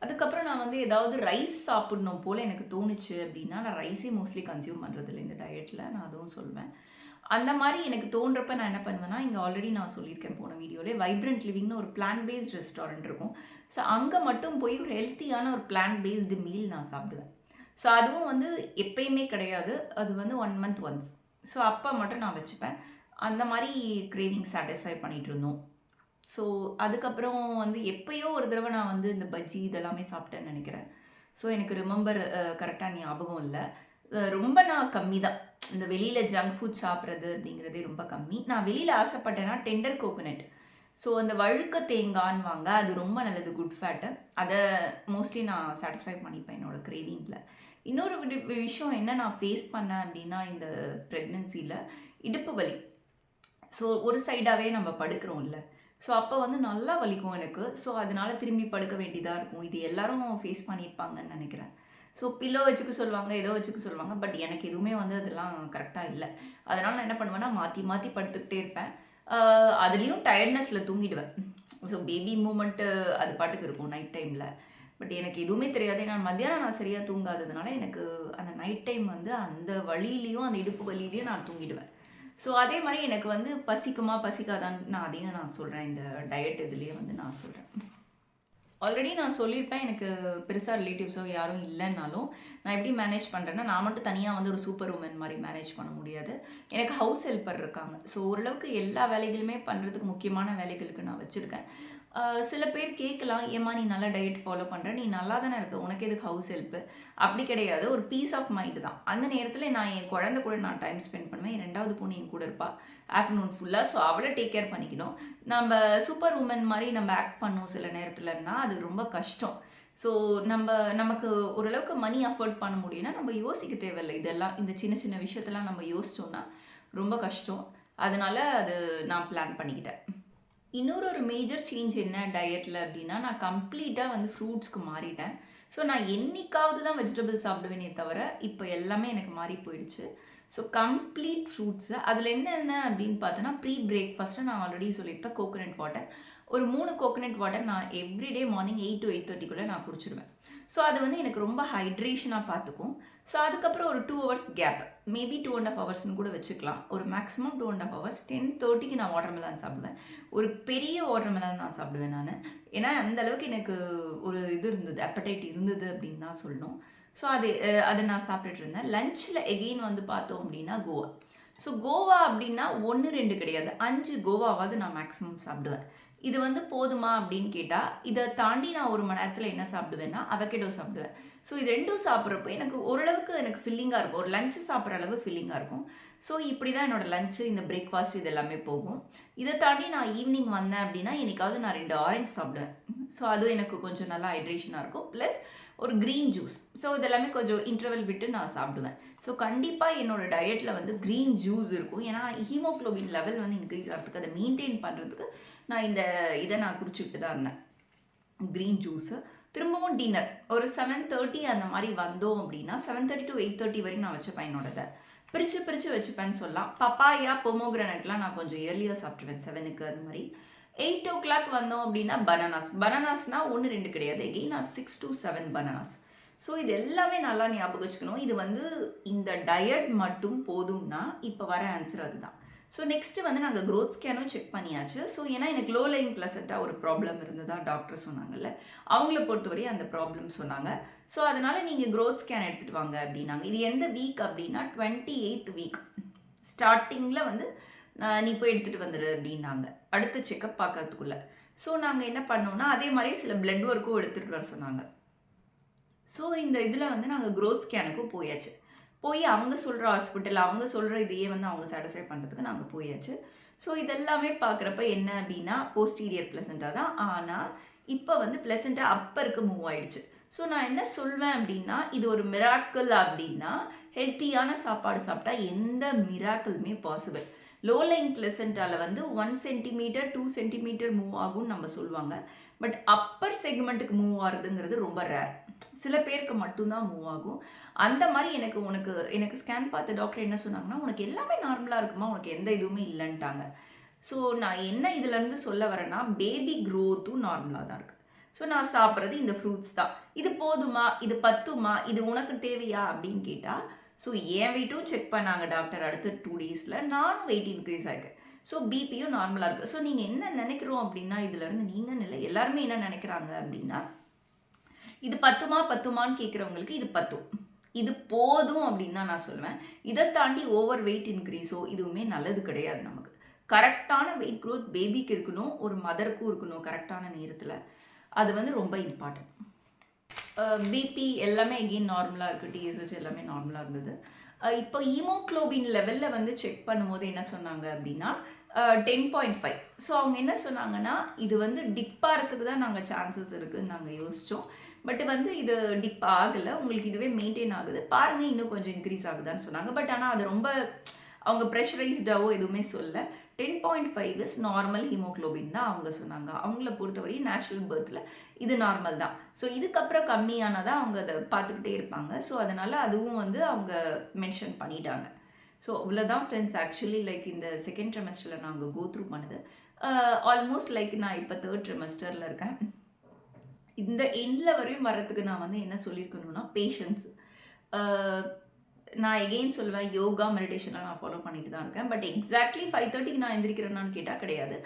அதுக்கப்புறம் நான் வந்து ஏதாவது ரைஸ் சாப்பிடணும் போல எனக்கு தோணுச்சு அப்படின்னா, நான் ரைஸே மோஸ்ட்லி கன்சியூம் பண்றதில்ல இந்த டயட்ல. நான் அதுவும் சொல்வேன். அந்த மாரி எனக்கு தோன்றப்ப நான் என்ன பண்ணுவேன்னா, இங்க ஆல்ரெடி நான் சொல்லியிருக்கேன் போன வீடியோலே, வைப்ரண்ட் லிவிங்னு ஒரு பிளான்ட் பேஸ்ட் ரெஸ்டாரண்ட் இருக்கும். ஸோ அங்க மட்டும் போய் ஒரு ஹெல்த்தியான ஒரு பிளான்ட் பேஸ்டு மீல் நான் சாப்பிடுவேன். ஸோ அதுவும் வந்து எப்பயுமே கிடையாது. அது வந்து 1 மந்த் ஒன்ஸ். ஸோ அப்ப மட்டும் நான் வச்சுப்பேன். அந்த மாரி கிரேவிங் சாட்டிஸ்ஃபை பண்ணிட்டுருந்தோம். ஸோ அதுக்கப்புறம் வந்து எப்பயோ ஒரு தடவ நான் வந்து இந்த பஜ்ஜி இதெல்லாமே சாப்பிட்டேன்னு நெனைக்கிறேன். ஸோ எனக்கு ரிமெம்பர் கரெக்ட்டா ஞாபகம் இல்ல. ரொம்ப நான் கம்மி தான். இந்த வெளியில ஜங்க் ஃபுட் சாப்பிடுறது அப்படிங்கிறதே ரொம்ப கம்மி. நான் வெளியில ஆசைப்பட்டேன்னா டெண்டர் கோகனட். ஸோ அந்த வழுக்க தேங்காய்ன்னுவாங்க, அது ரொம்ப நல்லது, குட் ஃபேட்டு. அதை மோஸ்ட்லி நான் சாட்டிஸ்ஃபை பண்ணிப்பேன் என்னோட கிரேவிங்கில். இன்னொரு விஷயம் என்ன நான் ஃபேஸ் பண்ணேன் அப்படின்னா, இந்த ப்ரெக்னென்சியில் இடுப்பு வலி. ஸோ ஒரு சைடாகவே நம்ம படுக்கிறோம்ல, ஸோ அப்போ வந்து நல்லா வலிக்கும் எனக்கு. ஸோ அதனால திரும்பி படுக்க வேண்டியதாக இருக்கும். இது எல்லாரும் ஃபேஸ் பண்ணியிருப்பாங்கன்னு நினைக்கிறேன். ஸோ பில்லோ வச்சுக்க சொல்லுவாங்க, ஏதோ வச்சுக்க சொல்லுவாங்க. பட் எனக்கு எதுவுமே வந்து அதெல்லாம் கரெக்டாக இல்லை. அதனால் நான் என்ன பண்ணுவேன்னா, மாற்றி மாற்றி படுத்துக்கிட்டே இருப்பேன். அதுலேயும் டயர்ட்னஸில் தூங்கிடுவேன். ஸோ பேபி மூமெண்ட்டு அது பாட்டுக்கு இருக்கும் நைட் டைமில். பட் எனக்கு எதுவுமே தெரியாது. ஏன்னா மத்தியானம் நான் சரியாக தூங்காததுனால எனக்கு அந்த நைட் டைம் வந்து அந்த வலியிலையும் அந்த இடுப்பு வலியிலையும் நான் தூங்கிடுவேன். ஸோ அதே மாதிரி எனக்கு வந்து பசிக்குமா பசிக்காதான்னு நான் அதையும் நான் சொல்கிறேன். இந்த டயட் இதுலேயே வந்து நான் சொல்கிறேன். ஆல்ரெடி நான் சொல்லியிருப்பேன், எனக்கு பெருசாக ரிலேட்டிவ்ஸோ யாரும் இல்லைன்னாலும் நான் எப்படி மேனேஜ் பண்ணுறேன்னா, நான் மட்டும் தனியாக வந்து ஒரு சூப்பர் உமன் மாதிரி மேனேஜ் பண்ண முடியாது. எனக்கு ஹவுஸ் ஹெல்ப்பர் இருக்காங்க. ஸோ ஓரளவுக்கு எல்லா வேலைகளுமே பண்ணுறதுக்கு முக்கியமான வேலைகளுக்கு நான் வச்சுருக்கேன். சில பேர் கேட்கலாம், ஏம்மா நீ நல்லா டயட் ஃபாலோ பண்ணுற, நீ நல்லா தானே இருக்க, உனக்கு எதுக்கு ஹவுஸ் ஹெல்ப்பு? அப்படி கிடையாது, ஒரு பீஸ் ஆஃப் மைண்டு தான். அந்த நேரத்தில் நான் என் குழந்தை கூட நான் டைம் ஸ்பெண்ட் பண்ணுவேன். என் 2வது பொண்ணு என் கூட இருப்பாள் ஆஃப்டர்நூன் ஃபுல்லாக. ஸோ அவளை டேக் கேர் பண்ணிக்கணும். நம்ம சூப்பர் உமன் மாதிரி நம்ம ஆக்ட் பண்ணோம் சில நேரத்துலன்னா அது ரொம்ப கஷ்டம். ஸோ நமக்கு ஓரளவுக்கு மணி அஃபோர்ட் பண்ண முடியும்னா நம்ம யோசிக்க தேவையில்லை. இதெல்லாம் இந்த சின்ன சின்ன விஷயத்தெல்லாம் நம்ம யோசித்தோன்னா ரொம்ப கஷ்டம். அதனால் அது நான் பிளான் பண்ணிக்கிட்டேன். இன்னொரு மேஜர் சேஞ்ச் என்ன டயட்டில் அப்படின்னா, நான் கம்ப்ளீட்டாக வந்து ஃப்ரூட்ஸ்க்கு மாறிட்டேன். ஸோ நான் என்னைக்காவது தான் வெஜிடபிள்ஸ் சாப்பிடுவேனே தவிர, இப்போ எல்லாமே எனக்கு மாறி போயிடுச்சு. So complete fruits. அதில் என்னென்ன அப்படின்னு பார்த்தோன்னா, ப்ரீ பிரேக்ஃபாஸ்ட்டு நான் ஆல்ரெடி சொல்லியிருப்பேன், கோகோனட் வாட்டர். ஒரு 3 கோகோனட் வாட்டர் நான் எவ்ரிடே மார்னிங் 8 to 8:30க்குள்ளே நான் குடிச்சிடுவேன். ஸோ அது வந்து எனக்கு ரொம்ப ஹைட்ரேஷனாக பார்த்துக்கும். ஸோ அதுக்கப்புறம் ஒரு 2 hours கேப், மேபி 2.5 hours கூட வச்சுக்கலாம். ஒரு மேக்ஸிமம் 2.5 hours. 10:30க்கு நான் வாட்டர்மெலான் சாப்பிடுவேன். ஒரு பெரிய வாட்டர்மெலான் நான் சாப்பிடுவேன் நான். ஏன்னா அந்த அளவுக்கு எனக்கு ஒரு இது இருந்தது, அப்படைட் இருந்தது அப்படின்னு தான் சொல்லணும். ஸோ அதை நான் சாப்பிட்டுட்டு இருந்தேன். லஞ்சில் எகெயின் வந்து பார்த்தோம் அப்படின்னா கோவா. ஸோ கோவா அப்படின்னா 1, 2 கிடையாது, 5 கோவாவாவது நான் மேக்ஸிமம் சாப்பிடுவேன். இது வந்து போதுமா அப்படின்னு கேட்டால், இதை தாண்டி நான் 1 மணி நேரத்தில் என்ன சாப்பிடுவேன்னா அவகேடோ சாப்பிடுவேன். ஸோ இது 2ம் சாப்பிட்றப்போ எனக்கு ஓரளவுக்கு எனக்கு ஃபில்லிங்காக இருக்கும். ஒரு லஞ்சு சாப்பிட்ற அளவு ஃபில்லிங்காக இருக்கும். ஸோ இப்படி தான் என்னோடய லஞ்சு, இந்த பிரேக்ஃபாஸ்ட் இது எல்லாமே போகும். இதை தாண்டி நான் ஈவினிங் வந்தேன் அப்படின்னா என்னைக்காவது நான் 2 ஆரஞ்சு சாப்பிடுவேன். ஸோ அதுவும் எனக்கு கொஞ்சம் நல்லா ஹைட்ரேஷனாக இருக்கும். ப்ளஸ் ஒரு க்ரீன் ஜூஸ். ஸோ இதெல்லாமே கொஞ்சம் இன்டர்வல் விட்டு நான் சாப்பிடுவேன். ஸோ கண்டிப்பாக என்னோடய டயட்டில் வந்து க்ரீன் ஜூஸ் இருக்கும். ஏன்னா ஹீமோக்ளோபின் லெவல் வந்து இன்க்ரீஸ் ஆகிறதுக்கு, அதை மெயின்டைன் பண்ணுறதுக்கு நான் இதை நான் குடிச்சிட்டு தான் இருந்தேன், க்ரீன் ஜூஸு. திரும்பவும் டின்னர் ஒரு 7:30 அந்த மாதிரி வந்தோம் அப்படின்னா 7:30 to 8:30 வரையும் நான் வச்சுப்பேன். என்னோடதை பிரித்து வச்சுப்பேன்னு சொல்லலாம். பப்பாயா, பொமோகிரானட்லாம் நான் கொஞ்சம் ஏர்லியாக சாப்பிட்ருவேன், 7க்கு அது மாதிரி. 8 o'clock வந்தோம் அப்படின்னா பனானாஸ்னால் 1, 2 கிடையாது, எகெயின் நான் 6 to 7 பனானாஸ். ஸோ இது எல்லாமே நல்லா ஞாபகம் வச்சுக்கணும். இது வந்து இந்த டயட் மட்டும் போதும்னா இப்போ வர ஆன்சர் அதுதான். ஸோ நெக்ஸ்ட்டு வந்து நாங்கள் க்ரோத் ஸ்கேனும் செக் பண்ணியாச்சு. ஸோ ஏன்னா எனக்கு லோ லைங் ப்ளசண்ட்டாக ஒரு ப்ராப்ளம் இருந்ததா டாக்டர் சொன்னாங்கல்ல, அவங்கள பொறுத்தவரை அந்த ப்ராப்ளம் சொன்னாங்க. ஸோ அதனால் நீங்கள் க்ரோத் ஸ்கேன் எடுத்துகிட்டு வாங்க அப்படின்னாங்க. இது எந்த வீக் அப்படின்னா 28th வீக் ஸ்டார்டிங்கில் வந்து நீ போய் எடுத்துகிட்டு வந்துடு அப்படின்னாங்க, அடுத்த செக்கப் பார்க்கறதுக்குள்ளே. ஸோ நாங்கள் என்ன பண்ணோம்னா அதே மாதிரி சில பிளட் ஒர்க்கும் எடுத்துகிட்டு வர சொன்னாங்க. ஸோ இந்த இதில் வந்து நாங்கள் க்ரோத் ஸ்கேனுக்கும் போயாச்சு. போய் அவங்க சொல்கிற ஹாஸ்பிட்டல், அவங்க சொல்கிற இதையே வந்து அவங்க சாட்டிஸ்ஃபை பண்ணுறதுக்கு நாங்கள் போயாச்சு. ஸோ இதெல்லாமே பார்க்குறப்ப என்ன அப்படின்னா போஸ்டீரியர் பிளசண்டா தான். ஆனால் இப்போ வந்து பிளசண்டா அப்பருக்கு மூவ் ஆயிடுச்சு. ஸோ நான் என்ன சொல்வேன் அப்படின்னா, இது ஒரு மிராக்கிள் அப்படின்னா, ஹெல்த்தியான சாப்பாடு சாப்பிட்டா எந்த மிராக்கிளுமே பாசிபிள். லோ லைன் பிளசண்டாவில் வந்து 1 சென்டிமீட்டர் 2 சென்டிமீட்டர் மூவ் ஆகும்னு நம்ம சொல்லுவாங்க. பட் அப்பர் செக்மெண்ட்டுக்கு மூவ் ஆகுறதுங்கிறது ரொம்ப ரேர். சில பேருக்கு மட்டும்தான் மூவ் ஆகும். அந்த மாதிரி எனக்கு ஸ்கேன் பார்த்த டாக்டர் என்ன சொன்னாங்கன்னா, உனக்கு எல்லாமே நார்மலாக இருக்குமா, உனக்கு எந்த இதுவுமே இல்லைன்ட்டாங்க. ஸோ நான் என்ன இதுலேருந்து சொல்ல வரேன்னா, பேபி க்ரோத்தும் நார்மலாக தான் இருக்குது. ஸோ நான் சாப்பிட்றது இந்த ஃப்ரூட்ஸ் தான். இது போதுமா, இது பத்துமா, இது உனக்கு தேவையா அப்படின்னு கேட்டால், ஸோ என் வெயிட்டும் செக் பண்ணாங்க டாக்டர் அடுத்த 2 daysல. நானும் வெயிட் இன்க்ரீஸ் ஆகிருக்கேன். ஸோ பிபியும் நார்மலாக இருக்குது. ஸோ நீங்கள் என்ன நினைக்கிறோம் அப்படின்னா, இதுலேருந்து நீங்கள் இல்லை எல்லாருமே என்ன நினைக்கிறாங்க அப்படின்னா, இது பத்துமான்னு கேட்குறவங்களுக்கு இது பத்தும், இது போதும் அப்படின்னு தான் நான் சொல்லுவேன். இதை தாண்டி ஓவர் வெயிட் இன்க்ரீஸோ இதுவுமே நல்லது கிடையாது. நமக்கு கரெக்டான வெயிட் க்ரோத் பேபிக்கு இருக்கணும், ஒரு மதருக்கும் இருக்கணும் கரெக்டான நேரத்தில். அது வந்து ரொம்ப இம்பார்ட்டன்ட். பிபி எல்லாமே எகெயின் நார்மலாக இருக்குது, டிஎஸ்ஹெச் எல்லாமே நார்மலாக இருந்தது. இப்போ ஹீமோகுளோபின் லெவலில் வந்து செக் பண்ணும்போது என்ன சொன்னாங்க அப்படின்னா 10.5. ஸோ அவங்க என்ன சொன்னாங்கன்னா இது வந்து டிப் ஆகிறதுக்கு தான் நாங்கள் சான்சஸ் இருக்குதுன்னு நாங்கள் யோசித்தோம். பட் வந்து இது டிப் ஆகலை, உங்களுக்கு இதுவே மெயின்டைன் ஆகுது, பாருங்கள் இன்னும் கொஞ்சம் இன்க்ரீஸ் ஆகுதான்னு சொன்னாங்க. பட் ஆனால் அது ரொம்ப அவங்க ப்ரெஷரைஸ்டாவோ எதுவுமே சொல்ல. 10.5 இஸ் நார்மல் ஹீமோகுளோபின் தான் அவங்க சொன்னாங்க. அவங்கள பொறுத்தவரை நேச்சுரல் பர்த்தில் இது நார்மல் தான். ஸோ இதுக்கப்புறம் கம்மியானதான் அவங்க அதை பார்த்துக்கிட்டே இருப்பாங்க. ஸோ அதனால் அதுவும் வந்து அவங்க மென்ஷன் பண்ணிட்டாங்க. ஸோ அவ்வளோதான் ஃப்ரெண்ட்ஸ். ஆக்சுவலி லைக் இந்த செகண்ட் ட்ரெமஸ்டரில் நாங்கள் கோ த்ரூ பண்ணுது. ஆல்மோஸ்ட் லைக் நான் இப்போ தேர்ட் ட்ரெமஸ்டரில் இருக்கேன். இந்த எண்டில் வரையும் வர்றதுக்கு நான் வந்து என்ன சொல்லியிருக்கணும்னா பேஷன்ஸ். நான் எகெயின் சொல்லுவேன், யோகா மெடிடேஷனை நான் ஃபாலோ பண்ணிட்டு தான் இருக்கேன். பட் எக்ஸாக்ட்லி 5:30க்கு நான் எந்திரிக்கிறேன்னான்னு கேட்டால் கிடையாது.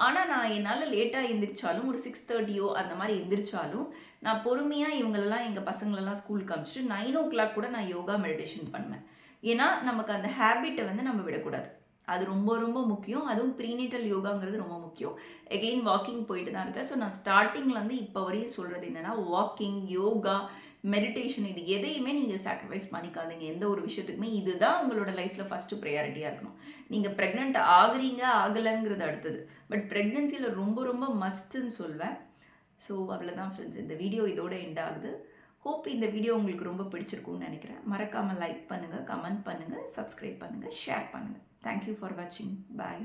ஆனால் நான் என்னால் லேட்டாக எந்திரிச்சாலும் ஒரு 6:30 அந்த மாதிரி எந்திரிச்சாலும் நான் பொறுமையாக இவங்களெல்லாம் எங்கள் பசங்களெல்லாம் ஸ்கூலுக்கு அனுப்பிச்சிட்டு 9 கூட நான் யோகா மெடிடேஷன் பண்ணுவேன். ஏன்னா நமக்கு அந்த ஹேபிட்டை வந்து நம்ம விடக்கூடாது. அது ரொம்ப ரொம்ப முக்கியம். அதுவும் ப்ரீனேட்டல் யோகாங்கிறது ரொம்ப முக்கியம். எகெயின் வாக்கிங் போயிட்டு தான் இருக்கேன். ஸோ நான் ஸ்டார்டிங்லேருந்து இப்போ வரையும் சொல்கிறது என்னென்னா, வாக்கிங், யோகா, மெடிடேஷன் இது எதையுமே நீங்கள் சாக்ரிஃபைஸ் பண்ணிக்காதீங்க. எந்த ஒரு விஷயத்துக்குமே இதுதான் உங்களோட லைஃப்பில் ஃபஸ்ட்டு ப்ரையாரிட்டியாக இருக்கணும். நீங்கள் ப்ரெக்னென்ட் ஆகுறீங்க ஆகலைங்கிறது அடுத்தது. பட் ப்ரெக்னென்சியில் ரொம்ப ரொம்ப மஸ்ட்டுன்னு சொல்வேன். ஸோ அவ்வளோதான் ஃப்ரெண்ட்ஸ். இந்த வீடியோ இதோட எண்ட் ஆகுது. ஹோப் இந்த வீடியோ உங்களுக்கு ரொம்ப பிடிச்சிருக்கும்னு நினைக்கிறேன். மறக்காமல் லைக் பண்ணுங்கள், கமெண்ட் பண்ணுங்கள், சப்ஸ்கிரைப் பண்ணுங்கள், ஷேர் பண்ணுங்கள். தேங்க்யூ ஃபார் வாட்சிங். பாய்.